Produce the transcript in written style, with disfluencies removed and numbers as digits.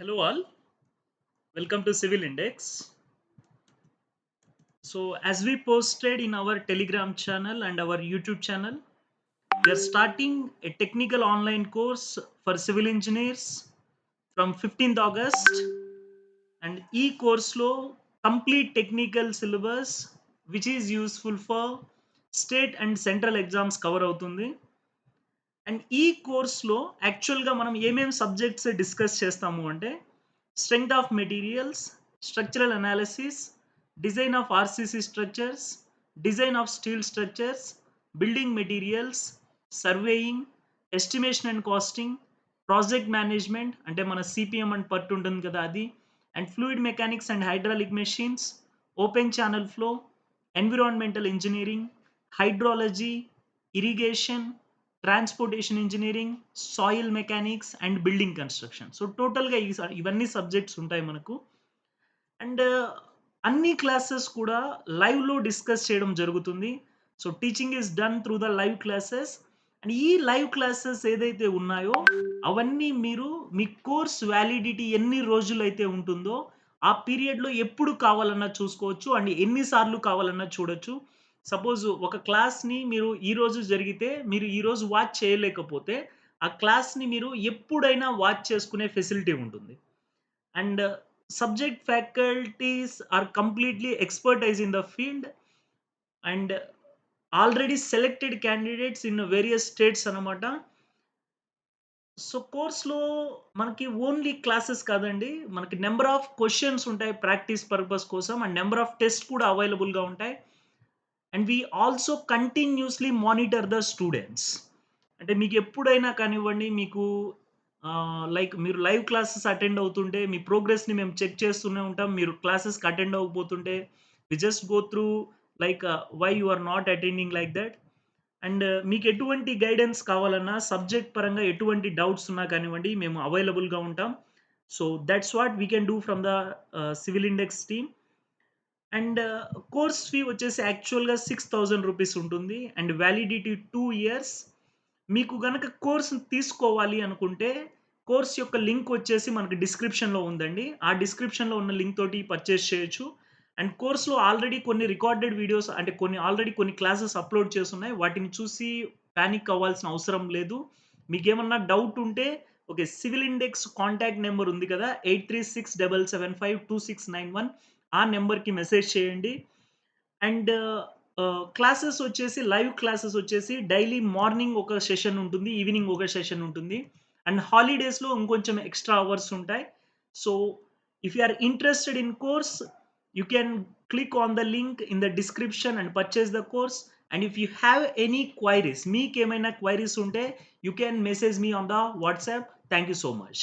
Hello all, welcome to Civil Index. So as we posted in our Telegram channel and our YouTube channel, we are starting a technical online course for civil engineers from 15th August, and course lo complete technical syllabus which is useful for state and central exams cover అవుతుంది. And ఈ కోర్స్‌లో యాక్చువల్‌గా మనం ఏమేం subjects discuss చేస్తాము అంటే, strength of materials, structural analysis, design of RCC structures, design of steel structures, building materials, surveying, estimation and costing, project management అంటే మన సీపీఎం అండ్ పర్ట్ ఉంటుంది కదా అది, and fluid mechanics and hydraulic machines, open channel flow, environmental engineering, hydrology, irrigation, transportation engineering, soil mechanics and building construction. So, టోటల్‌గా ఇవన్నీ subjects ఉంటాయి మనకు. And అన్ని క్లాసెస్ కూడా లైవ్‌లో డిస్కస్ చేయడం జరుగుతుంది. So, teaching is done through the live classes. And ఈ లైవ్ క్లాసెస్ ఏదైతే ఉన్నాయో, అవన్నీ మీరు మీ కోర్స్ వ్యాలిడిటీ ఎన్ని రోజులైతే ఉంటుందో, ఆ పీరియడ్‌లో ఎప్పుడు కావాలన్నా చూసుకోవచ్చు. అండ్ ఎన్ని సార్లు కావాలన్నా చూడొచ్చు. సపోజ్ ఒక క్లాస్‌ని మీరు ఈరోజు జరిగితే, మీరు ఈరోజు వాచ్ చేయలేకపోతే, ఆ క్లాస్‌ని మీరు ఎప్పుడైనా వాచ్ చేసుకునే ఫెసిలిటీ ఉంటుంది. And subject faculties are completely expertise in the field and already selected candidates in various states అన్నమాట. సో, కోర్స్‌లో మనకి ఓన్లీ క్లాసెస్ కాదండి. మనకి నంబర్ ఆఫ్ క్వెషన్స్ ఉంటాయి ప్రాక్టీస్ పర్పస్ కోసం. అండ్ నంబర్ ఆఫ్ టెస్ట్ కూడా అవైలబుల్‌గా ఉంటాయి. And we also continuously monitor the students. అంటే మీకెప్పుడైనా కానివ్వండి, మీకు లైక్ మీరు లైవ్ క్లాసెస్ అటెండ్ అవుతుంటే, మీ ప్రోగ్రెస్‌ని మేము చెక్ చేస్తూనే ఉంటాం. మీరు క్లాసెస్‌కి అటెండ్ అవ్వకపోతుంటే, we just go through like why you are not attending like that. And మీకు ఎటువంటి గైడెన్స్ కావాలన్నా, సబ్జెక్ట్ పరంగా ఎటువంటి డౌట్స్ ఉన్నా కానివ్వండి, మేము అవైలబుల్‌గా ఉంటాం. So, that's what we can do from the Civil Index team. And course fee వచ్చేసి యాక్చువల్‌గా రూ. 6,000 ఉంటుంది. And validity 2 years. మీకు గనక కోర్స్ తీసుకోవాలి అనుకుంటే, కోర్స్ యొక్క లింక్ వచ్చేసి మనకి డిస్క్రిప్షన్‌లో ఉందండి. ఆ డిస్క్రిప్షన్‌లో ఉన్న లింక్ తోటి పర్చేజ్ చేయొచ్చు. అండ్ కోర్స్‌లో ఆల్రెడీ కొన్ని రికార్డెడ్ వీడియోస్ అంటే కొన్ని క్లాసెస్ అప్‌లోడ్ చేసున్నాయి. వాటిని చూసి పానిక్ అవ్వాల్సిన అవసరం లేదు. మీకేమన్నా డౌట్ ఉంటే okay. Civil Index contact number ఉంది కదా! 8367752691 ఆ నంబర్‌కి మెసేజ్ చేయండి. అండ్ క్లాసెస్ వచ్చేసి లైవ్ క్లాసెస్ వచ్చేసి డైలీ మార్నింగ్ ఒక సెషన్ ఉంటుంది. ఈవినింగ్ ఒక సెషన్ ఉంటుంది. అండ్ హాలిడేస్‌లో ఇంకొంచెం ఎక్స్‌ట్రా అవర్స్ ఉంటాయి. So, if you are interested in course, you can click on the link in the description and purchase the course. And if you have any queries మీకేమైనా queries ఉంటే, you can message me on the WhatsApp. Thank you so much.